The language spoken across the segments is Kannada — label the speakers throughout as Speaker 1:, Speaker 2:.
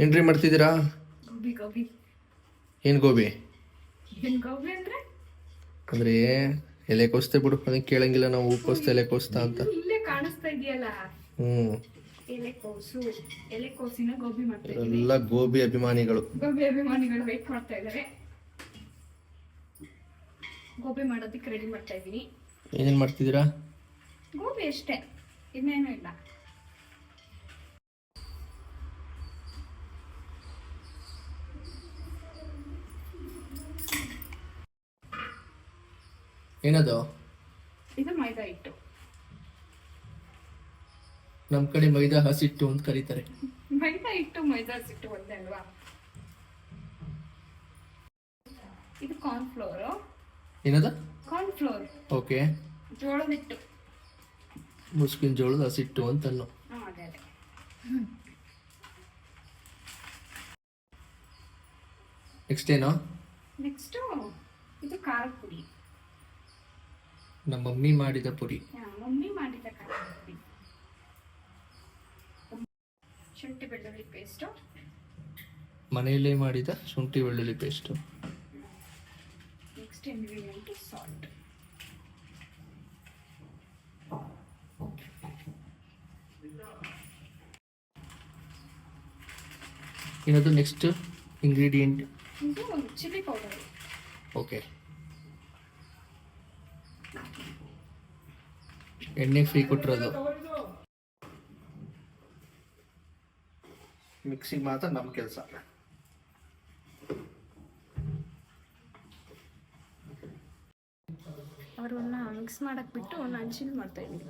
Speaker 1: ಏನ್ರಿ ಮಾಡ್ತಿದ್ದೀರಾ?
Speaker 2: ಗೋಬಿ ಗೋಬಿ
Speaker 1: ಏನು ಗೋಬಿ?
Speaker 2: ಏನ್ ಗೋಬಿ ಅಂದ್ರೆ
Speaker 1: ಅಂದ್ರೆ ಎಲೆಕೋಸ್ತೆ ಬಿಡು, ಅದಕ್ಕೆ ಕೇಳಂಗಿಲ್ಲ ನಾವು. ಹೂಕೋಸ್ತೆ ಎಲೆಕೋಸ್ತಾ ಅಂತ.
Speaker 2: ಇಲ್ಲೇ ಕಾಣಿಸ್ತಾ ಇದೆಯಲ್ಲ,
Speaker 1: ಹ್ಮ್,
Speaker 2: ಎಲೆಕೋಸು. ಎಲೆಕೋಸಿನ ಗೋಬಿ ಮಾಡ್ತಾ ಇದೀವಿ.
Speaker 1: ಎಲ್ಲ ಗೋಬಿ ಅಭಿಮಾನಿಗಳು.
Speaker 2: ಗೋಬಿ ಅಭಿಮಾನಿಗಳು ವೇಟ್ ಮಾಡ್ತಾ ಇದ್ದಾರೆ. ಗೋಬಿ ಮಾಡೋದಕ್ಕೆ ರೆಡಿ ಮಾಡ್ತಾ ಇದೀನಿ.
Speaker 1: ಏನೇನು ಮಾಡ್ತಿದ್ದೀರಾ?
Speaker 2: ಗೋಬಿ ಅಷ್ಟೇ, ಇನ್ನೇನು ಇಲ್ಲ.
Speaker 1: ಏನದು?
Speaker 2: ಇದು ಮೈದಾ ಹಿಟ್ಟು.
Speaker 1: ನಮ್ಮ ಕಡೆ ಮೈದಾ ಹಸಿಟ್ಟು ಅಂತ ಕರೀತಾರೆ.
Speaker 2: ಮೈದಾ ಹಿಟ್ಟು ಮೈದಾ ಹಿಟ್ಟು ಒಂದೇ ಅಲ್ವಾ? ಇದು ಕಾರ್ನ್ ಫ್ಲೋರ್.
Speaker 1: ಏನದ?
Speaker 2: Corn flour.
Speaker 1: ಓಕೆ.
Speaker 2: ಜೋಳದ ಹಿಟ್ಟು.
Speaker 1: ಮುಸ್ಕಿನ ಜೋಳದ ಹಸಿಟ್ಟು ಅಂತನ್ನು.
Speaker 2: ಅದೇ ಅದೇ.
Speaker 1: ನೆಕ್ಸ್ಟ್ ಏನು?
Speaker 2: ನೆಕ್ಸ್ಟು ಇದು ಖಾರದ ಪುಡಿ.
Speaker 1: ನಮ್ಮ ಮಮ್ಮಿ ಮಾಡಿದ ಪುಡಿ.
Speaker 2: ಮಮ್ಮಿ ಮಾಡಿದ ಖಾರದ ಪುಡಿ. ಶುಂಠಿ ಬೆಳ್ಳುಳ್ಳಿ ಪೇಸ್ಟು.
Speaker 1: ಮನೆಯಲ್ಲೇ ಮಾಡಿದ ಶುಂಠಿ ಬೆಳ್ಳುಳ್ಳಿ ಪೇಸ್ಟು.
Speaker 2: Next ingredient salt.
Speaker 1: ಏನದು ನೆಕ್ಸ್ಟ್ ಇಂಗ್ರೀಡಿಯೆಂಟ್?
Speaker 2: ಇದು ಚಿಲ್ಲಿ ಪೌಡರ್.
Speaker 1: ಓಕೆ. ಎಣ್ಣೆ ಫ್ರೀ ಕೊಟ್ಟಿರೋದು. ಮಿಕ್ಸಿಂಗ್ ಮಾತ್ರ ನಮ್ಮ ಕೆಲಸ.
Speaker 2: ಅವರನ್ನ ಮಿಕ್ಸ್ ಮಾಡಕ್ ಬಿಟ್ಟು ನಾನು ಚಿಲ್ ಮಾಡ್ತಾ ಇದ್ದೀನಿ.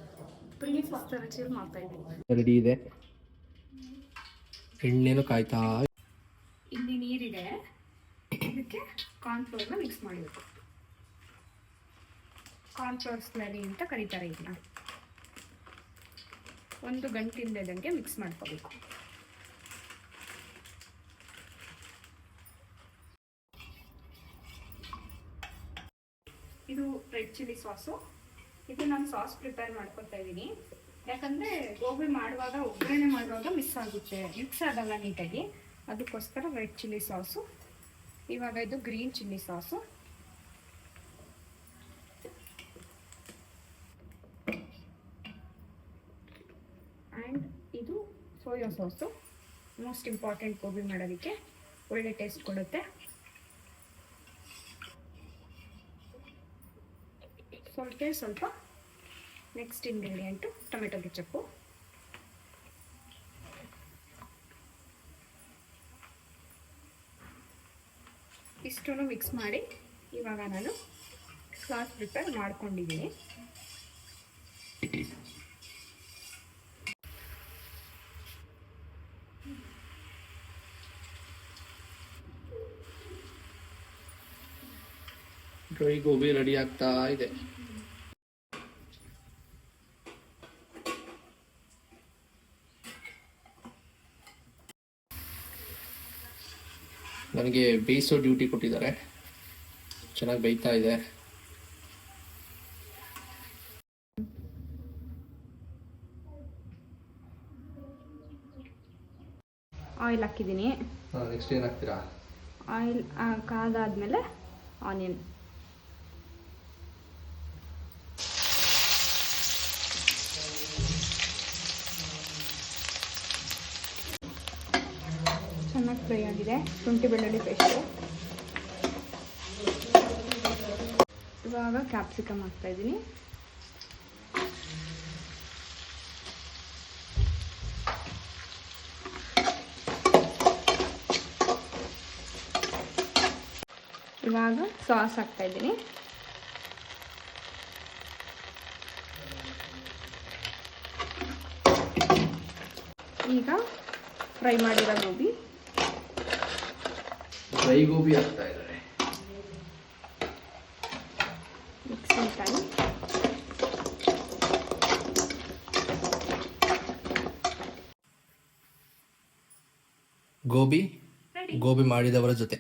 Speaker 2: ಪ್ರೀಸಸ್ ಥರ ಚಿಲ್ ಮಾಡ್ತಾ ಇದ್ದೀನಿ.
Speaker 1: ರೆಡಿ ಇದೆ. ಎಣ್ಣೆನು ಕಾಯ್ತಾ.
Speaker 2: ಇಲ್ಲಿ ನೀರಿದೆ, ಇದಕ್ಕೆ ಕಾರ್ನ್ ಫ್ಲೋರ್ನ ಮಿಕ್ಸ್ ಮಾಡಬೇಕು. ಕಾರ್ನ್ ಫ್ಲೋರ್ ಸ್ಲರಿ ಅಂತ ಕರೀತಾರೆ ಇದನ್ನ. ಒಂದು ಗಂಟಿಲ್ಲದಂಗೆ ಮಿಕ್ಸ್ ಮಾಡ್ಕೋಬೇಕು. ಇದು ರೆಡ್ ಚಿಲ್ಲಿ ಸಾಸು. ಇದು ನಾನು ಸಾಸ್ ಪ್ರಿಪೇರ್ ಮಾಡ್ಕೊತಾ ಇದ್ದೀನಿ. ಯಾಕಂದರೆ ಗೋಬಿ ಮಾಡುವಾಗ ಒಗ್ಗರಣೆ ಮಾಡುವಾಗ ಮಿಕ್ಸ್ ಆಗುತ್ತೆ, ಮಿಕ್ಸ್ ಆಗಲ್ಲ ನೀಟಾಗಿ. ಅದಕ್ಕೋಸ್ಕರ ರೆಡ್ ಚಿಲ್ಲಿ ಸಾಸು. ಇವಾಗ ಇದು ಗ್ರೀನ್ ಚಿಲ್ಲಿ ಸಾಸು. ಆ್ಯಂಡ್ ಇದು soya sauce. Most important gobi ಮಾಡೋದಕ್ಕೆ, ಒಳ್ಳೆ ಟೇಸ್ಟ್ ಕೊಡುತ್ತೆ. ಸ್ವಲ್ಪ ನೆಕ್ಸ್ಟ್ ಇಂಗ್ರೀಡಿಯೆಂಟು ಟೊಮೆಟೊ ಕೆಚಪ್ಪು. ಇಷ್ಟನ್ನು ಮಿಕ್ಸ್ ಮಾಡಿ ಇವಾಗ ನಾನು ಸಾಸ್ ಪ್ರಿಪೇರ್ ಮಾಡ್ಕೊಂಡಿದ್ದೀನಿ.
Speaker 1: ಡ್ರೈ ಗೋಬಿ ರೆಡಿ ಆಗ್ತಾ ಇದೆ. ನನಗೆ ಬೇಯಿಸೋ ಡ್ಯೂಟಿ ಕೊಟ್ಟಿದ್ದಾರೆ. ಚೆನ್ನಾಗಿ ಬೇಯ್ತಾ ಇದೆ.
Speaker 2: ಆಯಿಲ್ ಹಾಕಿದ್ದೀನಿ.
Speaker 1: ನೆಕ್ಸ್ಟ್ ಏನು ಹಾಕ್ತೀರಾ?
Speaker 2: ಆಯಿಲ್ ಕಾದಾದ್ಮೇಲೆ ಆನಿಯನ್. ಚೆನ್ನಾಗಿ ಫ್ರೈ ಆಗಿದೆ. ಶುಂಠಿ ಬೆಳ್ಳುಳ್ಳಿ ಪೇಸ್ಟು. ಇವಾಗ ಕ್ಯಾಪ್ಸಿಕಮ್ ಹಾಕ್ತಾ ಇದ್ದೀನಿ. ಇವಾಗ ಸಾಸ್ ಹಾಕ್ತಾ ಇದ್ದೀನಿ. ಈಗ ಫ್ರೈ ಮಾಡಿರೋ ಗೋಬಿ.
Speaker 1: ಡ್ರೈ ಗೋಬಿ ಹಾಕ್ತಾ ಇದ್ದಾರೆ.
Speaker 2: Mixing time.
Speaker 1: ಗೋಬಿ ಮಾಡಿದವರ ಜೊತೆ